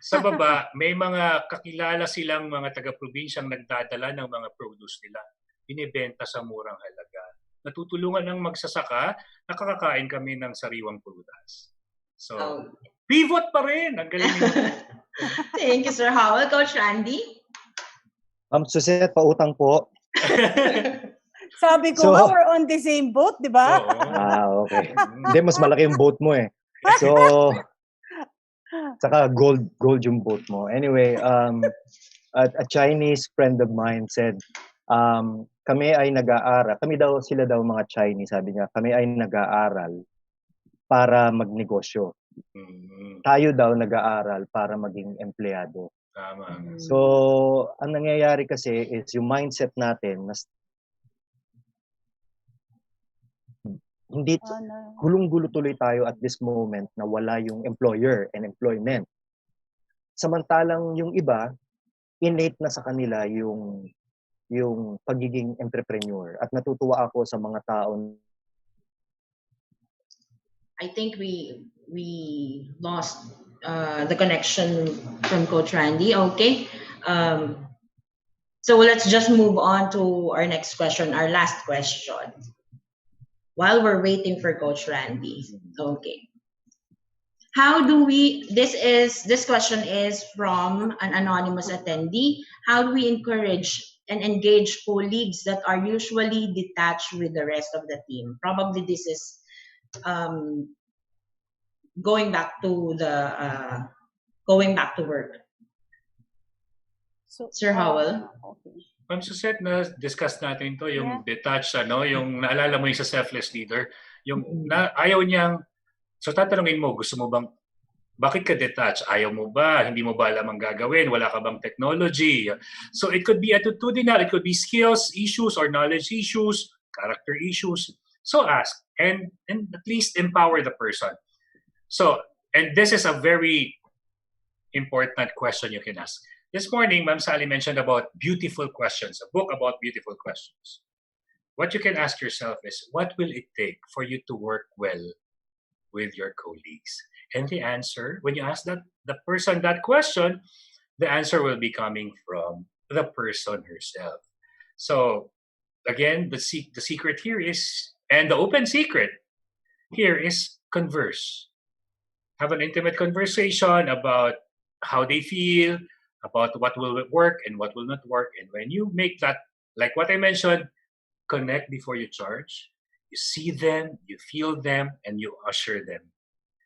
Sa baba, may mga kakilala silang mga taga-probinsyang nagdadala ng mga produce nila. Binibenta sa murang halaga. Natutulungan ng magsasaka, nakakakain kami ng sariwang prutas. So, pivot pa rin. Ang galing nyo. Thank you, Sir Howell. Coach Randy? Suzette, pautang po. Sabi ko nga, we're on the same boat, di ba? Okay. Hindi, mas malaki yung boat mo eh. So, saka gold yung boat mo. Anyway, a Chinese friend of mine said, kami ay nag-aaral. Sila daw mga Chinese, sabi niya, kami ay nag-aaral para magnegosyo. Tayo daw nag-aaral para maging empleyado. Tama. So, ang nangyayari kasi is yung mindset natin na hindi gulong-gulo tuloy tayo at this moment na wala yung employer and employment. Samantalang yung iba, innate na sa kanila yung pagiging entrepreneur. At natutuwa ako sa mga taon. I think we lost the connection from Coach Randy. Okay. So let's just move on to our next question, our last question. While we're waiting for Coach Randy. Okay. How do we, this question is from an anonymous attendee. How do we encourage and engage colleagues that are usually detached with the rest of the team? Probably this is going back to work. So, Sir Howell? Okay. Ma'am Suzette, na-discuss natin to yung detached, yung naalala mo yung sa selfless leader, yung ayaw niyang, so tatanungin mo, gusto mo bang, bakit ka detached? Ayaw mo ba? Hindi mo ba alam ang gagawin? Wala ka bang technology? So it could be attitudinal, it could be skills issues or knowledge issues, character issues. So ask and at least empower the person. So, and this is a very important question you can ask. This morning, Ma'am Sally mentioned about beautiful questions, a book about beautiful questions. What you can ask yourself is, what will it take for you to work well with your colleagues? And the answer, when you ask the person that question, the answer will be coming from the person herself. So, again, the secret here is, and the open secret here is converse. Have an intimate conversation about how they feel, about what will work and what will not work. And when you make that, like what I mentioned, connect before you charge, you see them, you feel them, and you usher them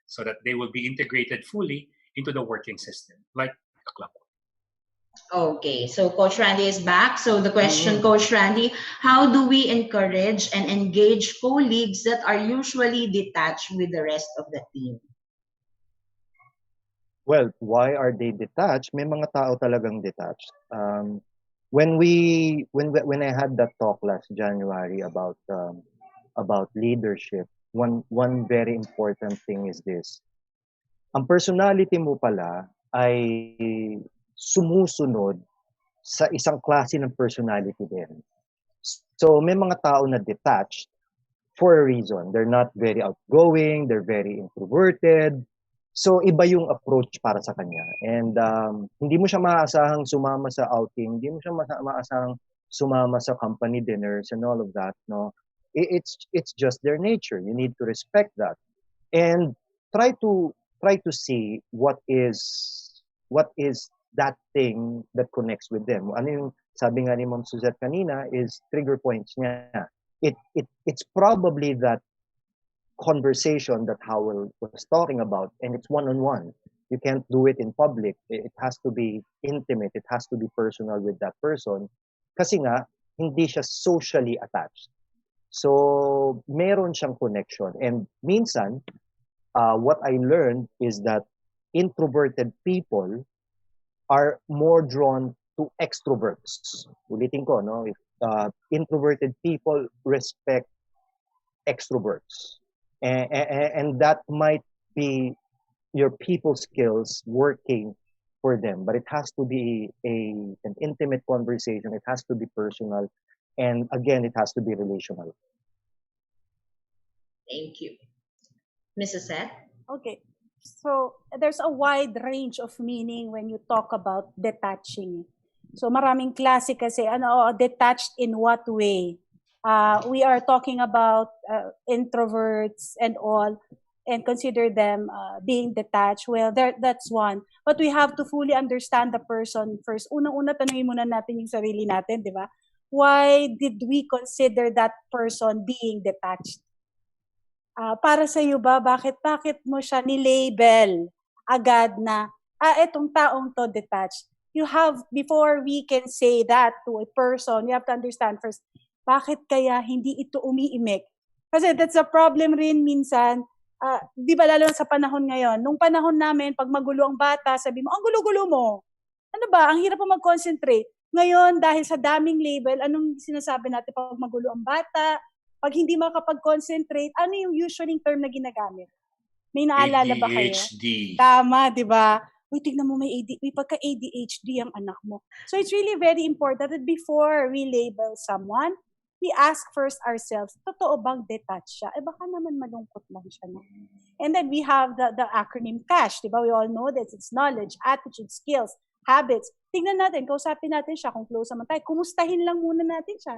so that they will be integrated fully into the working system, like a clockwork. Okay, so Coach Randy is back. So the question, Coach Randy, how do we encourage and engage colleagues that are usually detached with the rest of the team? Well, why are they detached? May mga tao talagang detached. When I had that talk last January about leadership, one very important thing is this. Ang personality mo pala ay sumusunod sa isang klase ng personality din. So may mga tao na detached for a reason. They're not very outgoing, they're very introverted. So iba yung approach para sa kanya. And hindi mo siya maaasahang sumama sa outing, hindi mo siya maasahang sumama sa company dinners and all of that, no. It's just their nature. You need to respect that. And try to see what is that thing that connects with them. Ano yung sabi nga ni Ma'am Suzette kanina is trigger points niya. It's probably that conversation that Howell was talking about, and it's one-on-one. You can't do it in public. It has to be intimate. It has to be personal with that person. Kasi nga, hindi siya socially attached. So, meron siyang connection. And minsan, what I learned is that introverted people are more drawn to extroverts. Ulitin ko, no? If, introverted people respect extroverts. And that might be your people skills working for them, but it has to be an intimate conversation. It has to be personal, and again, it has to be relational. Thank you. Mrs. Seth? Okay. So there's a wide range of meaning when you talk about detaching. So maraming klase kasi detached in what way? We are talking about introverts and all, and consider them being detached. Well, that's one. But we have to fully understand the person first. Unang-una, tanungin muna natin yung sarili natin, di ba? Why did we consider that person being detached? Para sa iyo ba, bakit mo siya ni-label agad na, etong taong to detached? You have, before we can say that to a person, you have to understand first, bakit kaya hindi ito umiimik? Kasi that's a problem rin minsan, di ba lalo sa panahon ngayon, nung panahon namin, pag magulo ang bata, sabi mo, ang gulo-gulo mo. Ano ba, ang hirap mo mag-concentrate. Ngayon, dahil sa daming label, anong sinasabi natin pag magulo ang bata, pag hindi makapag-concentrate, ano yung usually term na ginagamit? May naalala ba kayo? ADHD. Tama, di ba? Uy, tignan mo, may pagka-ADHD ang anak mo. So it's really very important that before we label someone, we ask first ourselves, totoo bang detached siya? Baka naman malungkot lang siya. No? And then we have the acronym CASH, di ba? We all know that it's knowledge, attitude, skills, habits. Tingnan natin, kausapin natin siya kung close naman tayo. Kumustahin lang muna natin siya.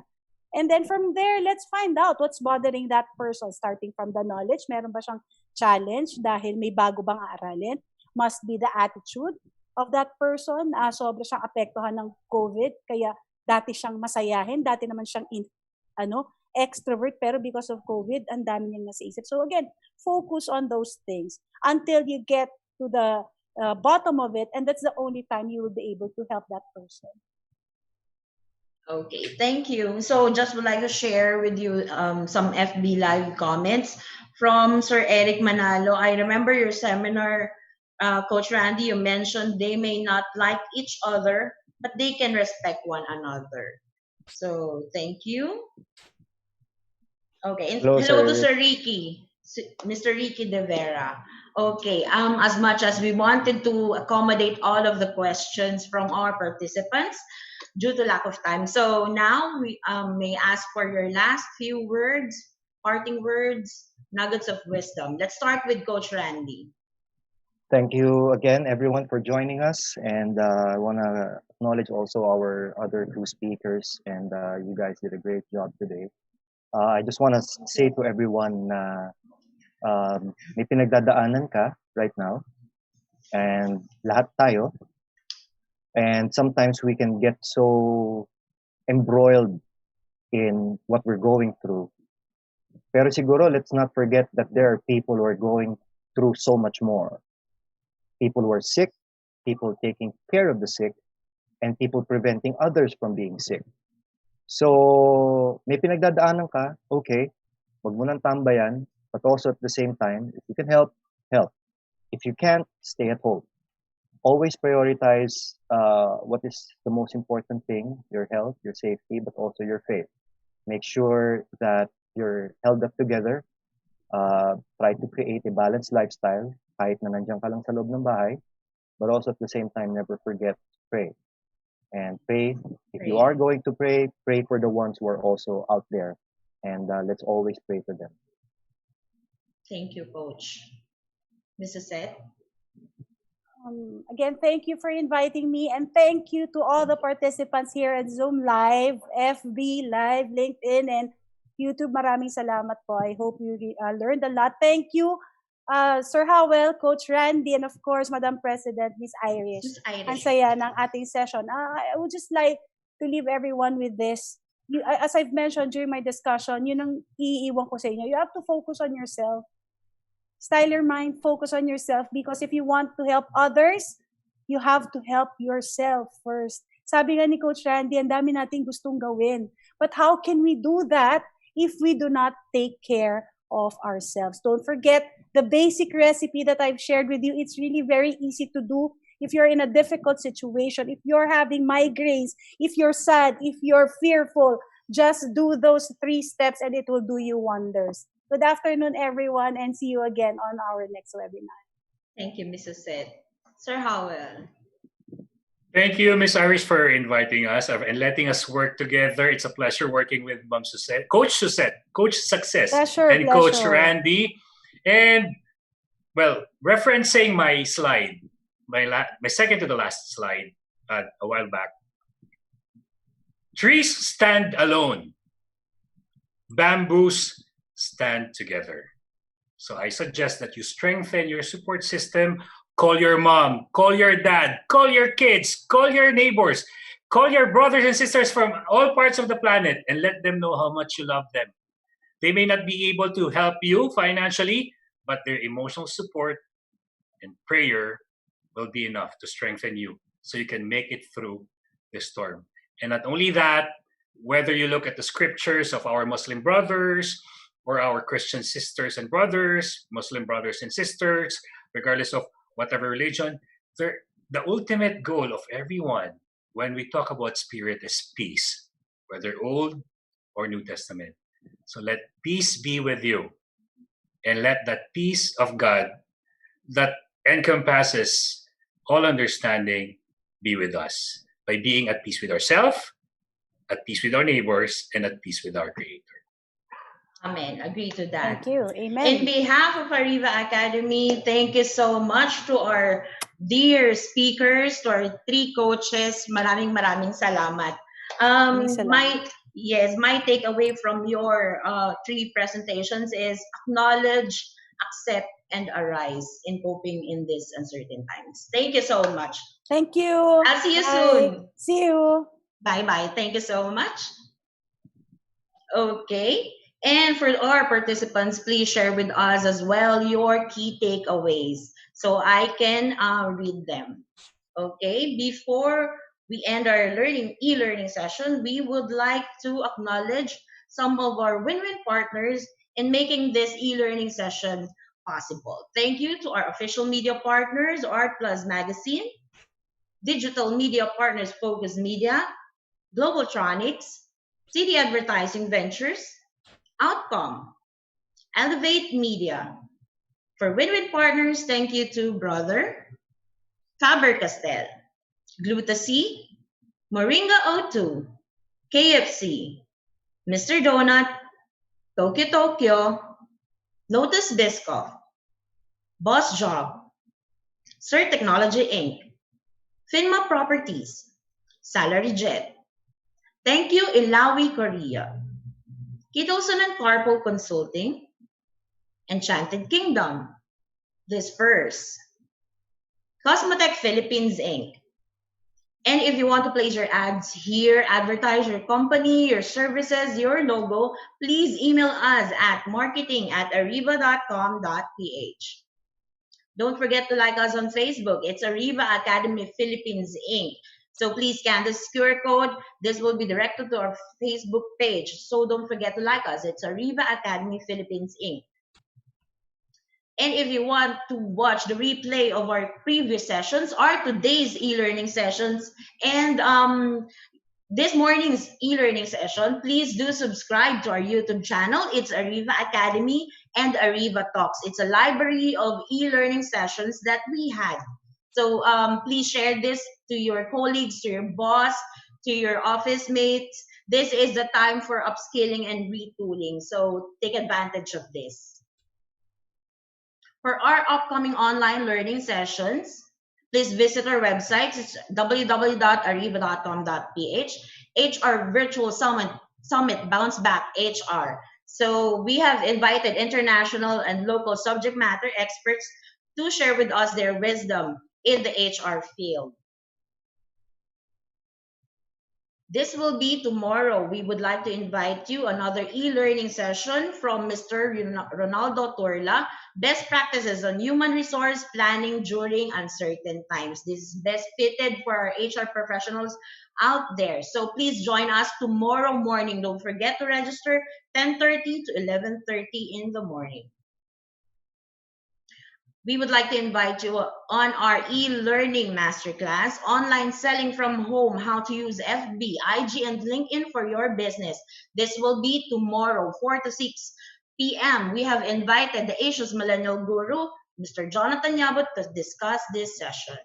And then from there, let's find out what's bothering that person. Starting from the knowledge, meron ba siyang challenge dahil may bago bang aaralin? Must be the attitude of that person. Sobra siyang apektuhan ng COVID, kaya dati siyang masayahin, dati naman siyang extrovert, pero because of COVID, ang dami niyang nasa isip. So again, focus on those things until you get to the bottom of it, and that's the only time you will be able to help that person. Okay, thank you. So just would like to share with you some FB Live comments from Sir Eric Manalo. I remember your seminar, Coach Randy, you mentioned they may not like each other, but they can respect one another. So thank you. Okay, and hello to Sir Ricky, Mr. Ricky De Vera. Okay, as much as we wanted to accommodate all of the questions from our participants, due to lack of time. So now we may ask for your last few words, parting words, nuggets of wisdom. Let's start with Coach Randy. Thank you again, everyone, for joining us. And I want to acknowledge also our other two speakers. And you guys did a great job today. I just want to say to everyone na may pinagdadaanan ka right now. And lahat tayo. And sometimes we can get so embroiled in what we're going through. Pero siguro, let's not forget that there are people who are going through so much more. People who are sick, people taking care of the sick, and people preventing others from being sick. So, may pinagdadaanan ka, okay, wag mo nang tambayan, but also at the same time, if you can help, help. If you can't, stay at home. Always prioritize what is the most important thing, your health, your safety, but also your faith. Make sure that you're held up together. Try to create a balanced lifestyle kahit na nandiyan ka lang sa loob ng bahay, but also at the same time, never forget to pray. And pray, if you are going to pray, pray for the ones who are also out there. And let's always pray for them. Thank you, Coach. Mrs. Suzette? Again, thank you for inviting me, and thank you to all the participants here at Zoom Live, FB Live, LinkedIn, and YouTube. Maraming salamat po. I hope you learned a lot. Thank you, Sir Howell, Coach Randy, and of course, Madam President, Miss Irish. Miss Irish. Ang saya ng ating session. I would just like to leave everyone with this. As I've mentioned during my discussion, yun ang iiwan ko sa inyo. You have to focus on yourself. Style your mind, focus on yourself, because if you want to help others, you have to help yourself first. Sabi nga ni Coach Randy, ang dami nating gustong gawin. But how can we do that if we do not take care of ourselves? Don't forget the basic recipe that I've shared with you. It's really very easy to do if you're in a difficult situation, if you're having migraines, if you're sad, if you're fearful. Just do those 3 steps and it will do you wonders. Good afternoon, everyone, and see you again on our next webinar. Thank you, Mrs. Suzette. Sir Howell? Thank you, Ms. Irish, for inviting us and letting us work together. It's a pleasure working with Ma'am Suzette, Coach Success, and Coach Randy. And, well, referencing my slide, my second to the last slide a while back, trees stand alone. Bamboos stand together. So I suggest that you strengthen your support system. Call your mom, call your dad, call your kids, call your neighbors, call your brothers and sisters from all parts of the planet, and let them know how much you love them. They may not be able to help you financially, but their emotional support and prayer will be enough to strengthen you so you can make it through the storm. And not only that, whether you look at the scriptures of our Muslim brothers or our Christian sisters and brothers, Muslim brothers and sisters, regardless of whatever religion, the ultimate goal of everyone when we talk about spirit is peace, whether Old or New Testament. So let peace be with you, and let that peace of God that encompasses all understanding be with us by being at peace with ourselves, at peace with our neighbors, and at peace with our Creator. Amen. Agree to that. Thank you. Amen. In behalf of Ariva Academy, thank you so much to our dear speakers, to our 3 coaches. Maraming salamat. My takeaway from your 3 presentations is acknowledge, accept, and arise in coping in these uncertain times. Thank you so much. Thank you. I'll see you Bye. soon. See you. Bye-bye. Thank you so much. Okay. And for our participants, please share with us as well your key takeaways so I can read them. Okay. Before we end our e-learning session, we would like to acknowledge some of our win-win partners in making this e-learning session possible. Thank you to our official media partners, Art Plus Magazine, digital media partners, Focus Media, Globaltronics, City Advertising Ventures, Outcome, Elevate Media. For win-win partners, thank you to Brother, Faber-Castell, Glutacy, Moringa O2, KFC, Mr. Donut, Tokyo, Lotus Biscoff, Boss Job, Sir Technology Inc., Finma Properties, Salary Jet. Thank you, Ilawi Korea, Kitosan and Carpool Consulting, Enchanted Kingdom, Disperse, Cosmotech Philippines Inc. And if you want to place your ads here, advertise your company, your services, your logo, please email us at marketing@ariva.com.ph. Don't forget to like us on Facebook. It's Ariva Academy Philippines Inc. So please scan this QR code. This will be directed to our Facebook page. So don't forget to like us. It's Ariva Academy Philippines Inc. And if you want to watch the replay of our previous sessions or today's e-learning sessions and this morning's e-learning session, please do subscribe to our YouTube channel. It's Ariva Academy and Ariva Talks. It's a library of e-learning sessions that we had. So please share this to your colleagues, to your boss, to your office mates. This is the time for upskilling and retooling. So take advantage of this. For our upcoming online learning sessions, please visit our website. It's www.ariva.com.ph. HR Virtual Summit Bounce Back HR. So we have invited international and local subject matter experts to share with us their wisdom in the HR field. This will be tomorrow. We would like to invite you another e-learning session from Mr. Ronaldo Torla, Best Practices on Human Resource Planning During Uncertain Times. This is best fitted for our HR professionals out there. So please join us tomorrow morning. Don't forget to register 10:30 to 11:30 in the morning. We would like to invite you on our e-learning masterclass, Online Selling from Home, how to use FB, IG, and LinkedIn for your business. This will be tomorrow, 4 to 6 p.m. We have invited the Asia's Millennial Guru, Mr. Jonathan Yabot, to discuss this session.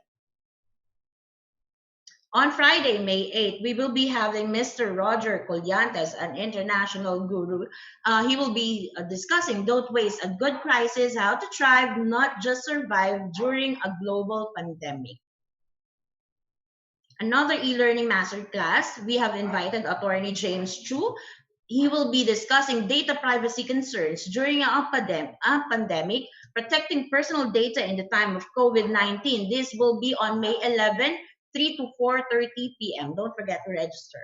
On Friday, May 8th, we will be having Mr. Roger Collantes, an international guru. He will be discussing Don't Waste a Good Crisis, how to thrive, not just survive during a global pandemic. Another e-learning masterclass, we have invited attorney James Chu. He will be discussing data privacy concerns during a pandemic, protecting personal data in the time of COVID-19. This will be on May 11th, 3 to 4:30 p.m. Don't forget to register.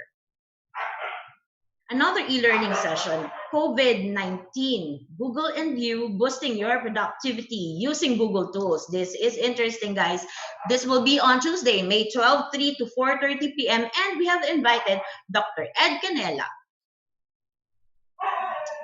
Another e-learning session, COVID-19, Google and You, boosting your productivity using Google tools. This is interesting, guys. This will be on Tuesday, May 12, 3 to 4:30 p.m. And we have invited Dr. Ed Canela.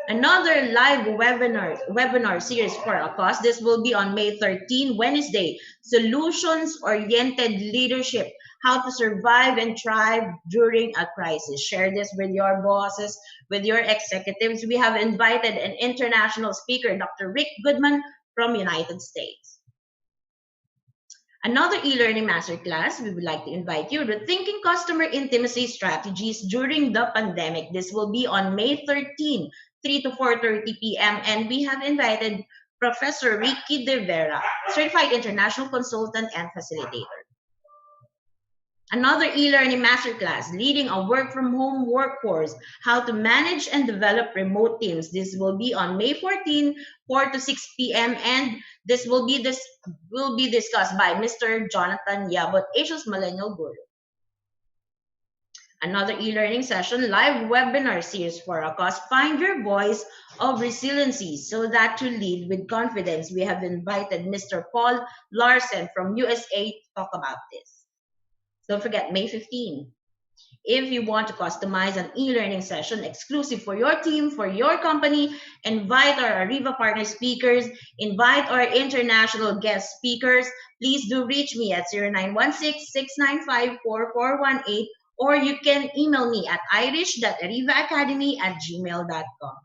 Another live webinar series for a cause. This will be on May 13, Wednesday. Solutions-oriented leadership, how to survive and thrive during a crisis. Share this with your bosses, with your executives. We have invited an international speaker, Dr. Rick Goodman from United States. Another e-learning masterclass, we would like to invite you to Thinking Customer Intimacy Strategies During the Pandemic. This will be on May 13, 3 to 4:30 p.m. And we have invited Professor Ricky De Vera, Certified International Consultant and Facilitator. Another e-learning masterclass, Leading a Work-from-Home Workforce, How to Manage and Develop Remote Teams. This will be on May 14, 4 to 6 p.m. And this will be discussed by Mr. Jonathan Yabot, Asia's Millennial Guru. Another e-learning session, live webinar series for a cause, Find Your Voice of Resiliency so that you lead with confidence. We have invited Mr. Paul Larson from USA to talk about this. Don't forget, May 15. If you want to customize an e-learning session exclusive for your team, for your company, invite our Ariva partner speakers, invite our international guest speakers, please do reach me at 0916-695-4418, or you can email me at irish.arivaacademy@gmail.com.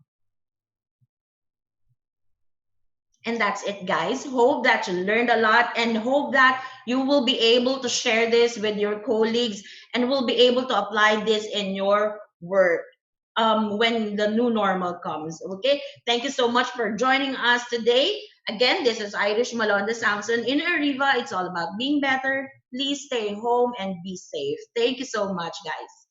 And that's it, guys. Hope that you learned a lot and hope that you will be able to share this with your colleagues and will be able to apply this in your work when the new normal comes. Okay? Thank you so much for joining us today. Again, this is Irish Malonda Samson in Ariva. It's all about being better. Please stay home and be safe. Thank you so much, guys.